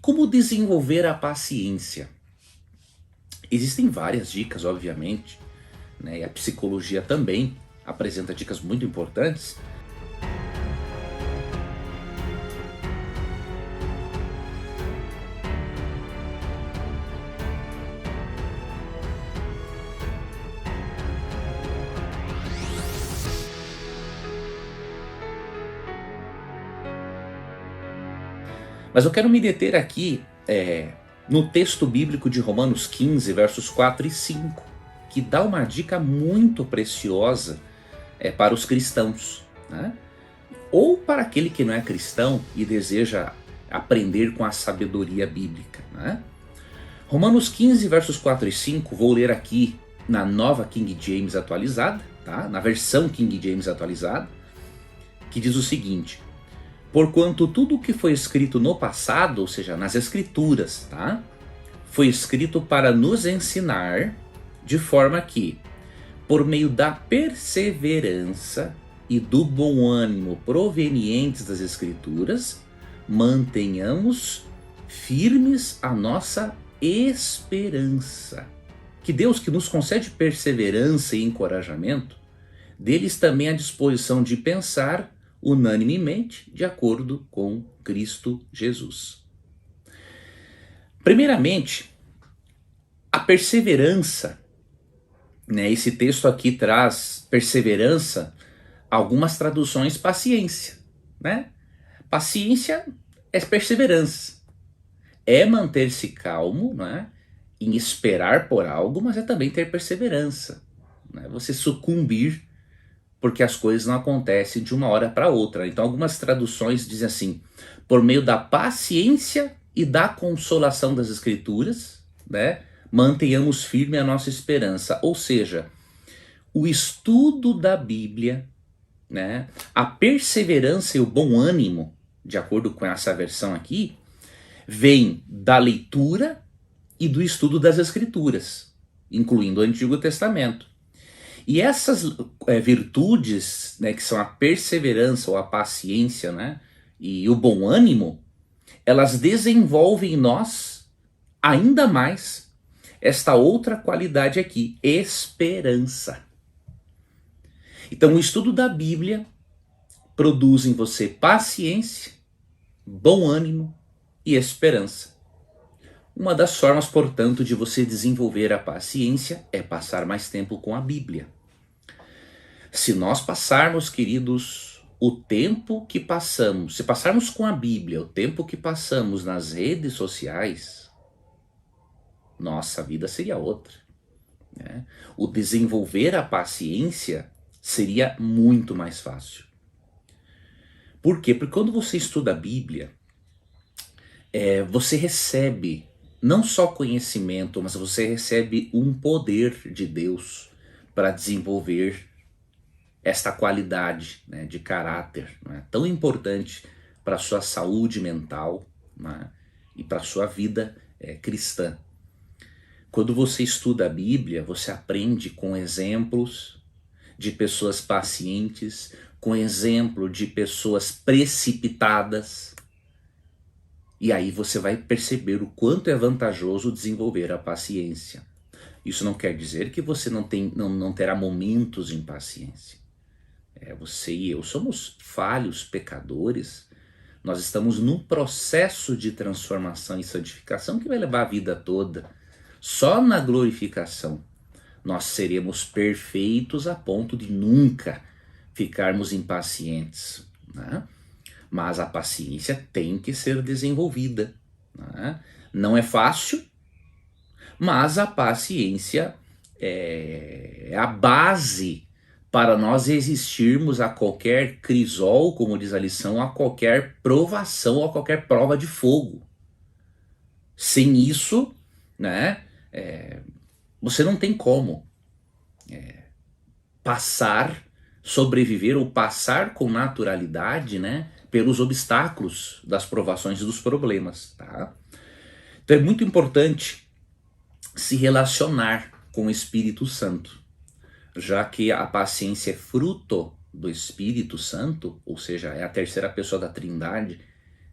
Como desenvolver a paciência? Existem várias dicas, obviamente, né? E a psicologia também apresenta dicas muito importantes. Mas eu quero me deter aqui no texto bíblico de Romanos 15, versos 4 e 5, que dá uma dica muito preciosa para os cristãos, né? Ou para aquele que não é cristão e deseja aprender com a sabedoria bíblica, né? Romanos 15, versos 4 e 5, vou ler aqui na nova King James atualizada, tá? Na versão King James atualizada, que diz o seguinte: porquanto tudo o que foi escrito no passado, ou seja, nas escrituras, tá? Foi escrito para nos ensinar, de forma que, por meio da perseverança e do bom ânimo provenientes das escrituras, mantenhamos firmes a nossa esperança. Que Deus, que nos concede perseverança e encorajamento, deles também a disposição de pensar unanimemente de acordo com Cristo Jesus. Primeiramente, a perseverança, né? Esse texto aqui traz perseverança, algumas traduções paciência, né? Paciência é perseverança, é manter-se calmo, né? Em esperar por algo, mas é também ter perseverança, né? Você sucumbir porque as coisas não acontecem de uma hora para outra. Então algumas traduções dizem assim: por meio da paciência e da consolação das escrituras, né, mantenhamos firme a nossa esperança. Ou seja, o estudo da Bíblia, né, a perseverança e o bom ânimo, de acordo com essa versão aqui, vem da leitura e do estudo das escrituras, incluindo o Antigo Testamento. E essas virtudes, né, que são a perseverança ou a paciência, né, e o bom ânimo, elas desenvolvem em nós ainda mais esta outra qualidade aqui, esperança. Então o estudo da Bíblia produz em você paciência, bom ânimo e esperança. Uma das formas, portanto, de você desenvolver a paciência é passar mais tempo com a Bíblia. Se nós passarmos, queridos, o tempo que passamos, se passarmos com a Bíblia, o tempo que passamos nas redes sociais, nossa vida seria outra, né? O desenvolver a paciência seria muito mais fácil. Por quê? Porque quando você estuda a Bíblia, você recebe não só conhecimento, mas você recebe um poder de Deus para desenvolver esta qualidade, né, de caráter, né, tão importante para a sua saúde mental, né, e para a sua vida cristã. Quando você estuda a Bíblia, você aprende com exemplos de pessoas pacientes, com exemplo de pessoas precipitadas, e aí você vai perceber o quanto é vantajoso desenvolver a paciência. Isso não quer dizer que você não terá momentos de impaciência. Você e eu somos falhos, pecadores. Nós estamos num processo de transformação e santificação que vai levar a vida toda. Só na glorificação nós seremos perfeitos a ponto de nunca ficarmos impacientes, né? Mas a paciência tem que ser desenvolvida, né? Não é fácil, mas a paciência é a base para nós resistirmos a qualquer crisol, como diz a lição, a qualquer provação, a qualquer prova de fogo. Sem isso, né, você não tem como sobreviver ou passar com naturalidade, né, pelos obstáculos das provações e dos problemas, tá? Então é muito importante se relacionar com o Espírito Santo, já que a paciência é fruto do Espírito Santo, ou seja, é a terceira pessoa da Trindade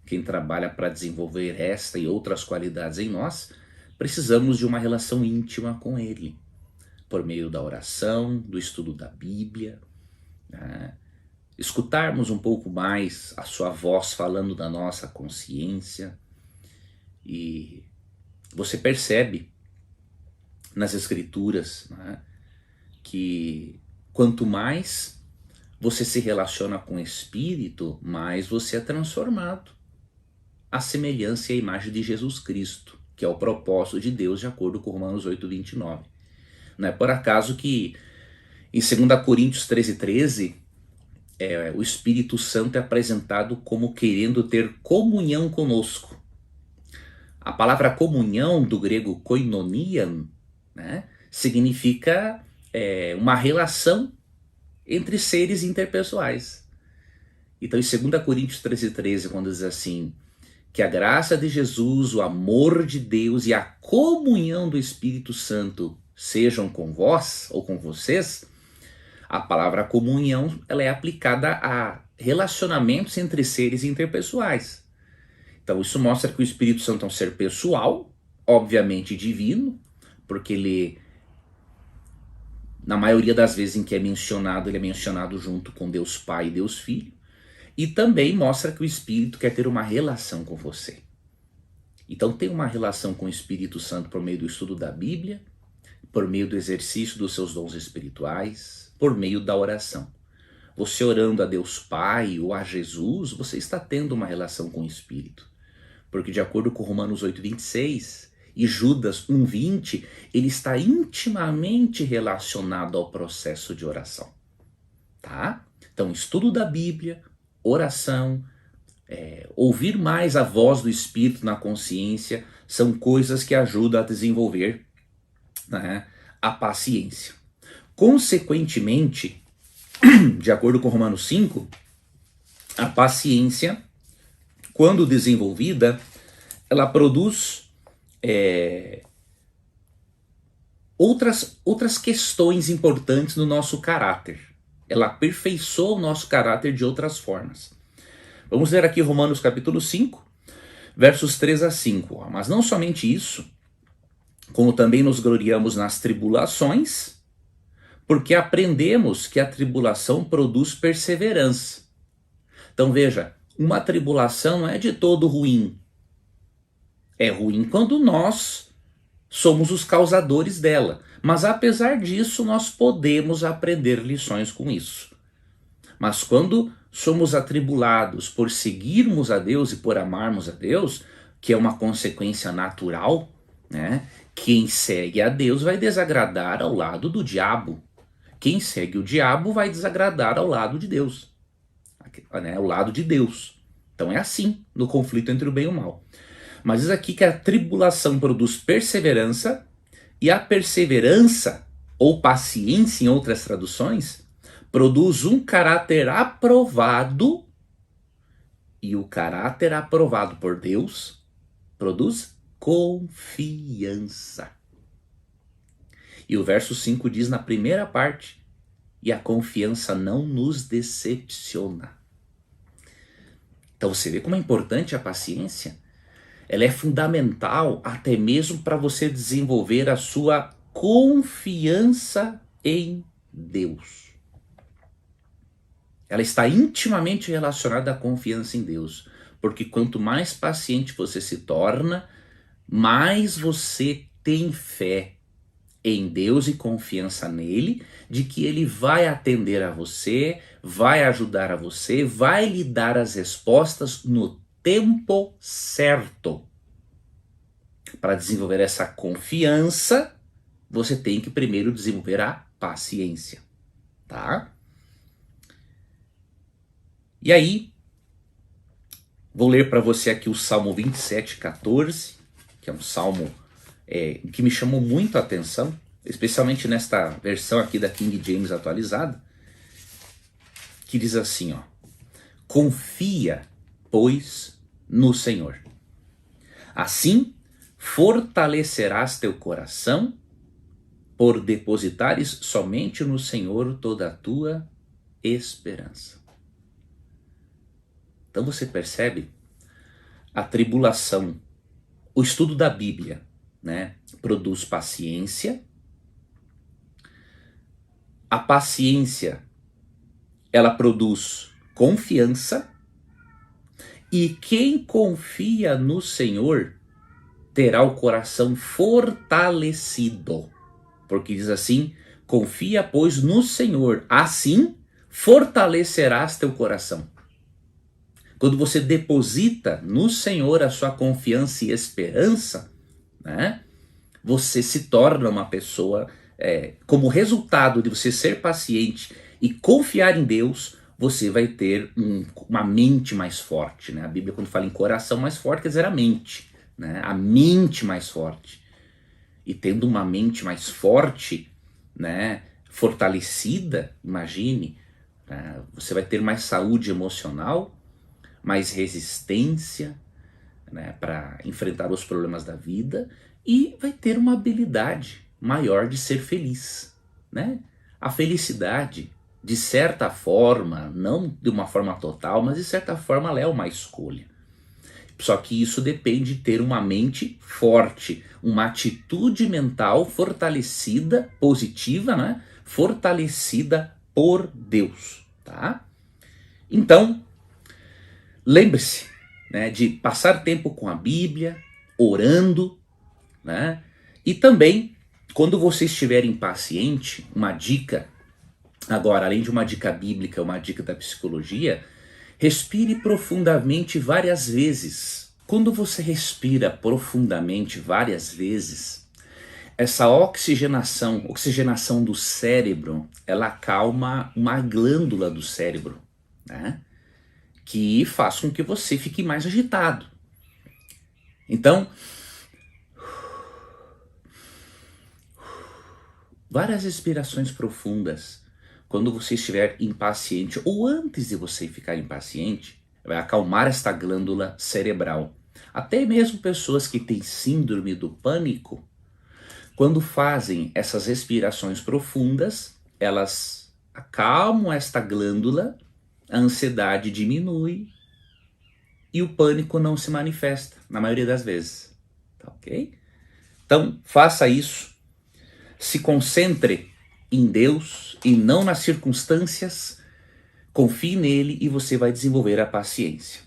quem trabalha para desenvolver esta e outras qualidades em nós, precisamos de uma relação íntima com Ele, por meio da oração, do estudo da Bíblia, né? Escutarmos um pouco mais a sua voz falando da nossa consciência. E você percebe nas Escrituras, né, que quanto mais você se relaciona com o Espírito, mais você é transformado à semelhança e à imagem de Jesus Cristo, que é o propósito de Deus, de acordo com Romanos 8:29. Não é por acaso que em 2 Coríntios 13:13, o Espírito Santo é apresentado como querendo ter comunhão conosco. A palavra comunhão, do grego koinonian, né, significa uma relação entre seres interpessoais. Então, em 2 Coríntios 13:13, quando diz assim, que a graça de Jesus, o amor de Deus e a comunhão do Espírito Santo sejam com vós ou com vocês, a palavra comunhão ela é aplicada a relacionamentos entre seres interpessoais. Então isso mostra que o Espírito Santo é um ser pessoal, obviamente divino, porque ele, na maioria das vezes em que é mencionado, ele é mencionado junto com Deus Pai e Deus Filho, e também mostra que o Espírito quer ter uma relação com você. Então tem uma relação com o Espírito Santo por meio do estudo da Bíblia, por meio do exercício dos seus dons espirituais, por meio da oração. Você orando a Deus Pai ou a Jesus, você está tendo uma relação com o Espírito. Porque de acordo com Romanos 8:26 e Judas 1:20, ele está intimamente relacionado ao processo de oração. Tá? Então, estudo da Bíblia, oração, ouvir mais a voz do Espírito na consciência, são coisas que ajudam a desenvolver, né, a paciência. Consequentemente, de acordo com Romanos 5, a paciência, quando desenvolvida, ela produz outras questões importantes no nosso caráter. Ela aperfeiçoa o nosso caráter de outras formas. Vamos ler aqui Romanos capítulo 5, versos 3-5. Mas não somente isso, como também nos gloriamos nas tribulações, porque aprendemos que a tribulação produz perseverança. Então veja, uma tribulação não é de todo ruim. É ruim quando nós somos os causadores dela. Mas apesar disso, nós podemos aprender lições com isso. Mas quando somos atribulados por seguirmos a Deus e por amarmos a Deus, que é uma consequência natural, né? Quem segue a Deus vai desagradar ao lado do diabo. Quem segue o diabo vai desagradar ao lado de Deus. Né, ao lado de Deus. Então é assim no conflito entre o bem e o mal. Mas diz aqui que a tribulação produz perseverança, e a perseverança, ou paciência em outras traduções, produz um caráter aprovado, e o caráter aprovado por Deus produz confiança. E o verso 5 diz na primeira parte, e a confiança não nos decepciona. Então você vê como é importante a paciência? Ela é fundamental até mesmo para você desenvolver a sua confiança em Deus. Ela está intimamente relacionada à confiança em Deus, porque quanto mais paciente você se torna, mais você tem fé em Deus e confiança nele, de que ele vai atender a você, vai ajudar a você, vai lhe dar as respostas no tempo certo. Para desenvolver essa confiança, você tem que primeiro desenvolver a paciência, tá? E aí, vou ler para você aqui o Salmo 27:14, que é um salmo que me chamou muito a atenção, especialmente nesta versão aqui da King James atualizada, que diz assim, ó: confia, pois, no Senhor. Assim, fortalecerás teu coração, por depositares somente no Senhor toda a tua esperança. Então você percebe a tribulação, o estudo da Bíblia, né, produz paciência. A paciência, ela produz confiança. E quem confia no Senhor terá o coração fortalecido. Porque diz assim: confia, pois, no Senhor, assim fortalecerás teu coração. Quando você deposita no Senhor a sua confiança e esperança, né, você se torna uma pessoa, como resultado de você ser paciente e confiar em Deus, você vai ter uma mente mais forte, né? A Bíblia, quando fala em coração mais forte, quer dizer a mente, né? A mente mais forte. E tendo uma mente mais forte, né, fortalecida, imagine, né, você vai ter mais saúde emocional, mais resistência, né, para enfrentar os problemas da vida, e vai ter uma habilidade maior de ser feliz, né? A felicidade, de certa forma, não de uma forma total, mas de certa forma ela é uma escolha. Só que isso depende de ter uma mente forte, uma atitude mental fortalecida, positiva, né? Fortalecida por Deus, tá? Então, lembre-se, né, de passar tempo com a Bíblia, orando, né? E também, quando você estiver impaciente, uma dica, agora, além de uma dica bíblica, uma dica da psicologia, respire profundamente várias vezes. Quando você respira profundamente várias vezes, essa oxigenação do cérebro, ela acalma uma glândula do cérebro, né, que faz com que você fique mais agitado. Então, várias respirações profundas. Quando você estiver impaciente ou antes de você ficar impaciente, vai acalmar esta glândula cerebral. Até mesmo pessoas que têm síndrome do pânico, quando fazem essas respirações profundas, elas acalmam esta glândula, a ansiedade diminui e o pânico não se manifesta, na maioria das vezes. Tá ok? Então, faça isso. Se concentre em Deus e não nas circunstâncias. Confie nele e você vai desenvolver a paciência.